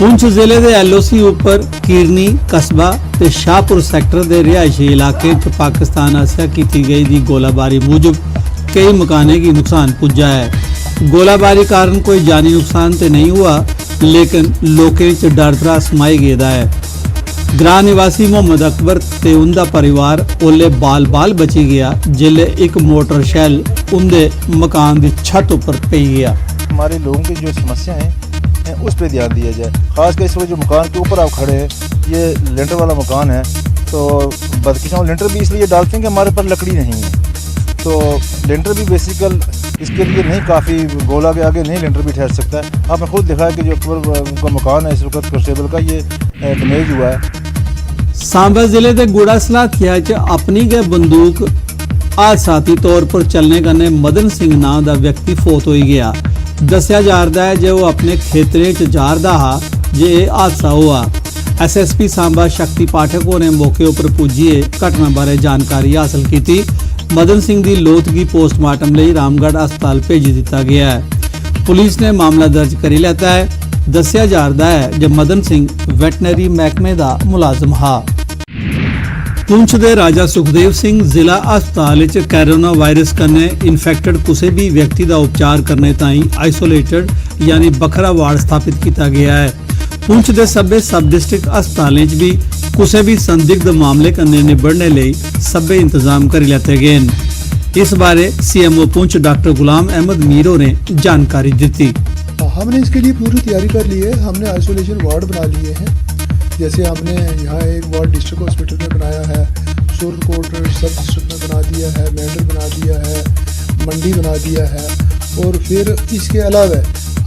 पुंछ जिले के LOC उपर कीरनी कस्बा ते शाहपुर सैक्टर के रिहायशी इलाके च पाकिस्तान आसेआ की गई दी गोलाबारी मूजब कई मकाने की नुकसान पुज्जा है। गोलाबारी कारण कोई जानी नुकसान तो नहीं हुआ, लेकिन लोकें च डर त्रास समाई गेदा है। ग्रां निवासी मोहम्मद अकबर ते उनका परिवार ओले बाल बाल बची गया जिले एक मोटर शैल उनके मकान की छत उपर पई गया। हमारे लोगों की जो समस्या है उस पर ध्यान दिया जाए। खासकर इस वक्त जो मकान के ऊपर आप खड़े हैं, ये लेंटर वाला मकान है, तो बदकिस्मत लेंटर भी इसलिए डालते हैं कि हमारे पास लकड़ी नहीं है, तो लेंटर भी बेसिकल इसके लिए नहीं, काफ़ी गोला के आगे नहीं लेंटर भी ठहर सकता है। आपने खुद देखा है कि जो अकबर का मकान है इस वक्त कंस्टेबल का ये डैमेज हुआ है। सांबा जिले के गुड़ा सलाथिया च अपनी गै बंदूक हादसाती तौर पर चलने कन्नै मदन सिंह नाम का व्यक्ति फौत हो गया। दस्या जा रहा है जो वह अपने खेतरे च जा रहा हा जे हादसा हुआ। SSP सांबा शक्ति पाठक होने मौके पर पुजिए घटना बारे जानकारी हासिल की। मदन सिंह की लोथ की पोस्टमार्टम लिए रामगढ़ अस्पताल भेजी दिता गया है। पुलिस ने मामला दर्ज कर लेता है। दस्या जा रहा है जो मदन सिंह वैटनरी महकमे का मुलाजम हा। पुंछ के राजा सुखदेव सिंह जिला अस्पताल च कोरोना वायरस कन्नै इन्फेक्टेड किसी भी व्यक्ति का उपचार करने ताईं आइसोलेटेड यानी बखरा वार्ड स्थापित किया गया है। पुंछ के सभे सब डिस्ट्रिक्ट अस्पतालों भी किसी भी संदिग्ध मामले कन्नै निबड़ने लई सभे इंतजाम कर लेते गए हैं। इस बारे CMO Poonch doctor Ghulam Ahmad Miro ने जानकारी दी। हमने इसके लिए पूरी तैयारी कर ली है। हमने आइसोलेशन वार्ड बना लिए हैं। जैसे हमने यहाँ एक वार्ड डिस्ट्रिक्ट हॉस्पिटल में बनाया है, सुरकोट सब डिस्ट्रिक्ट में बना दिया है, मेंढर बना दिया है, मंडी बना दिया है, और फिर इसके अलावा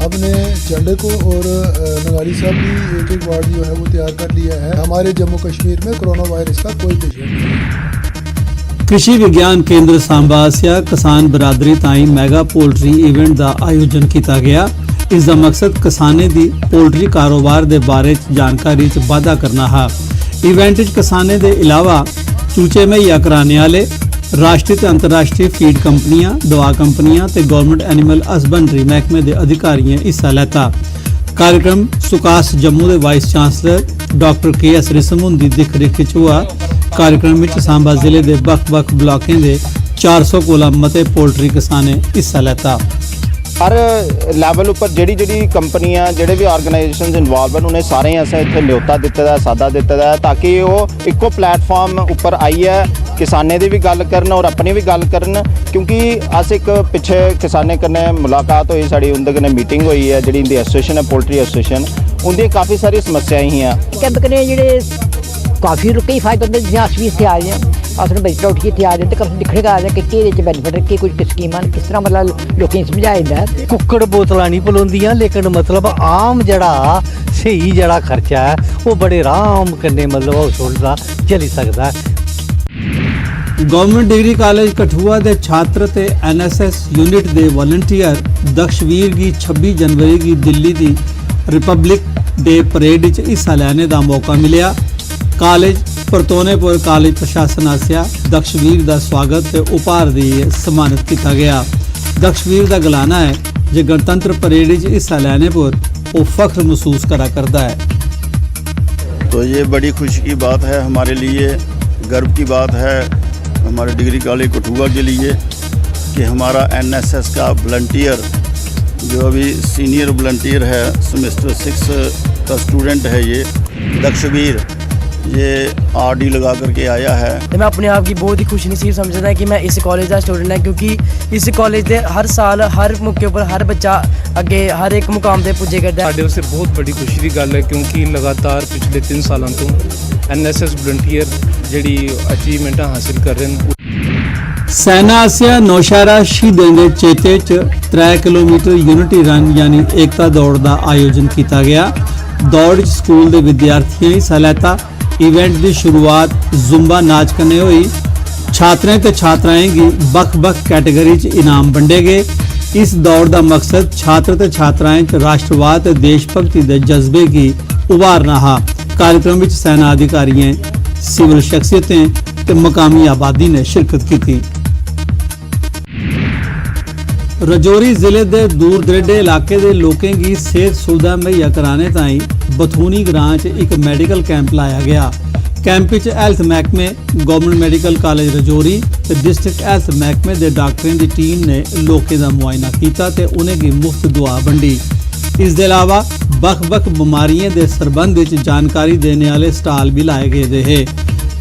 हमने झंडे को और नगारी साहब भी एक एक वार्ड जो है वो तैयार कर लिया है। हमारे जम्मू कश्मीर में कोरोना वायरस का कोई पेशेंट नहीं है। कृषि विज्ञान केंद्र सांबा आसिया किसान बरादरी ताईं मैगा पोल्ट्री इवेंट का आयोजन किया गया। इसका मकसद किसाने की पोल्ट्री कारोबार के बारे जानकारी च वाधा करना है। इवेंट किसाने के अलावा चूचे मुहैया कराने वाले राष्ट्रीय ते अंतरराष्ट्रीय फीड कंपनियां, दवा कंपनियां ते गवर्नमेंट एनिमल हसबेंडरी महकमे के अधिकारियों हिस्सा लेता। कार्यक्रम सुकास जम्मू के वाइस चांसलर डॉक्टर KS रिसम की दिख रिख च हुआ। कार्यक्रम में सांबा जिले के बख-बख ब्लॉकों के 400 कोला मते पोल्ट्री किसाने हिस्सा लेता। हर लैवल उपर ਜਿਹੜੀ कंपनियां ਜਿਹੜੇ भी ऑर्गेनाइजेशंस इन्वॉल्व हैं उन्हें सारे असें इत्थे न्योता दिता है, सादा दिता है, ताकि वो इक्को प्लेटफॉर्म उपर आइए किसाने की भी गल करन और अपनी भी गल करन। क्योंकि अस एक पिछे किसाने कन्नै मुलाकात हुई, साड़ी उंदे कन्नै मीटिंग हुई है, जिहड़ी इंदी एसोसीएशन है पोल्ट्री एसोसीएशन, उंदी काफ़ी सारी समस्याएं ही हैं। कैंप कन्नै जेह्ड़े काफ़ी कई फायदे होंदे, जि'यां अस भी इत्थे आए दे आं, अस बजट उठियै इत्थे आ जाते कम दिक्खने आ जाए कि एह्दे च बेनीफिट कि कुछ स्कीमां किस तरह मतलब लोकें गी समझाया जंदा है। कुक्कड़ बोतलां नहीं भलोंदियां, लेकिन मतलब आम जड़ा सही जड़ा खर्चा है वो बड़े आराम कन्नै मतलब हाउस होल्ड दा चली सकदा है। गवर्नमेंट डिग्री कॉलेज कठुआ के छात्र ते NSS यूनिट के वॉलंटियर दक्षवीर की 26 जनवरी की दिल्ली की रिपब्लिक डे परेड च हिस्सा लैने का मौका मिलिया। कॉलेज परतोनेपुर कॉलेज प्रशासन आसिया दक्षवीर का स्वागत ते उपहार दिए सम्मानित किया गया। दक्षवीर का गलाना है जो गणतंत्र परेड च हिस्सा लेने पर वो फख्र महसूस करा करता है। तो ये बड़ी खुशी की बात है हमारे लिए, गर्व की बात है हमारे डिग्री कॉलेज कठुआ के लिए कि हमारा NSS का वॉलंटियर जो अभी सीनियर वॉलंटियर है, सेमेस्टर 6 का स्टूडेंट है, ये दक्षवीर ये RD लगा करके आया है। तो मैं अपने आप की बहुत ही खुश नसीब समझता कि मैं इस कॉलेज का स्टूडेंट है, क्योंकि इस कॉलेज के हर साल हर मौके पर हर बच्चा अगे हर एक मुकाम पर पुजे करता है। साडे वास्ते बहुत बड़ी खुशी की गल है, क्योंकि लगातार पिछले 3 सालों तो NSS वॉलंटियर जिहड़ी अचीवमेंट हासिल कर रहे हैं। सेना आसिया नौशहरा शहीदें के चेते च 3 किलोमीटर यूनिटी रन यानी एकता दौड़ का आयोजन किया गया। दौड़ स्कूल के विद्यार्थियों हिस्सा लैता। इवेंट की शुरुआत जुम्बा नाच कन्नै हुई। छात्रें ते छात्राएं की बख-बख कैटेगरी च इनाम बंडे गए। इस दौड़ का मकसद छात्र ते छात्राएं च राष्ट्रवाद ते देशभक्ति के जज्बे की उभारना हा। कार्यक्रम में सेना अधिकारियों, सिविल शख्सियतें ते मकामी आबादी ने शिरकत की। रजौरी जिले के दूर दरेडे इलाके के लोगों की सेहत सुविधा मुहैया कराने ताई बथूनी ग्रां च एक मैडिकल कैंप लाया गया। कैंप च हैल्थ महकमे, गवर्नमेंट मैडिकल कॉलेज रजौरी ते डिस्ट्रिक्ट हैल्थ महकमे के डॉक्टरों की टीम ने लोगों का मुआयना किया ते उन्हें मुफ्त दुआ वंडी। इसके अलावा बख-बख बीमारियों के संबंध में जानकारी देने वाले स्टाल भी लाए गए हैं।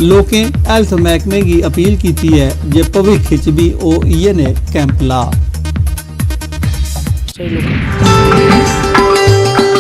लोकें हैल्थ महकमे की अपील की है जे भविष्य भी वो इये ने कैंप ला। सही लोग